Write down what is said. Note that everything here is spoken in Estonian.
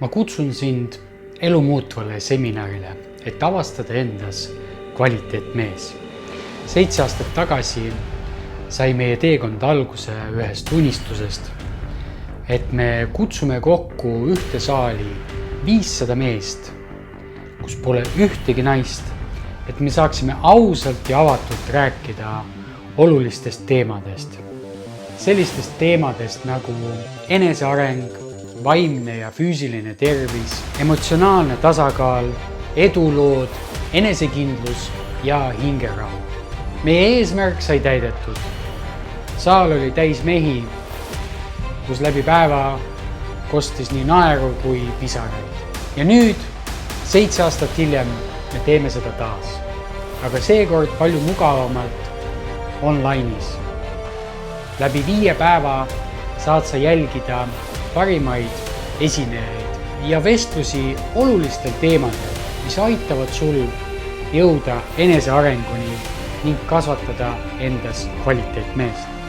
Ma kutsun sind elu muutvale seminarile, et avastada endas kvaliteetmees. 7 aastat tagasi sai meie teekond alguse ühest unistusest, et me kutsume kokku ühte saali 500 meest, kus pole ühtegi naist, et me saaksime ausalt ja avatult rääkida olulistest teemadest. Sellistest teemadest nagu eneseareng, vaimne ja füüsiline tervis, emotsionaalne tasakaal, edulood, enesekindlus ja hingerahu. Meie eesmärk sai täidetud. Saal oli täis mehi, kus läbi päeva kostis nii naeru kui pisaraid. Ja nüüd, 7 aastat hiljem, me teeme seda taas. Aga seekord palju mugavamalt online'is. Läbi 5 päeva saad sa jälgida parimaid esinejaid ja vestlusi olulistel teemadel, mis aitavad sul jõuda enesearenguni ning kasvatada endas kvaliteetmeest.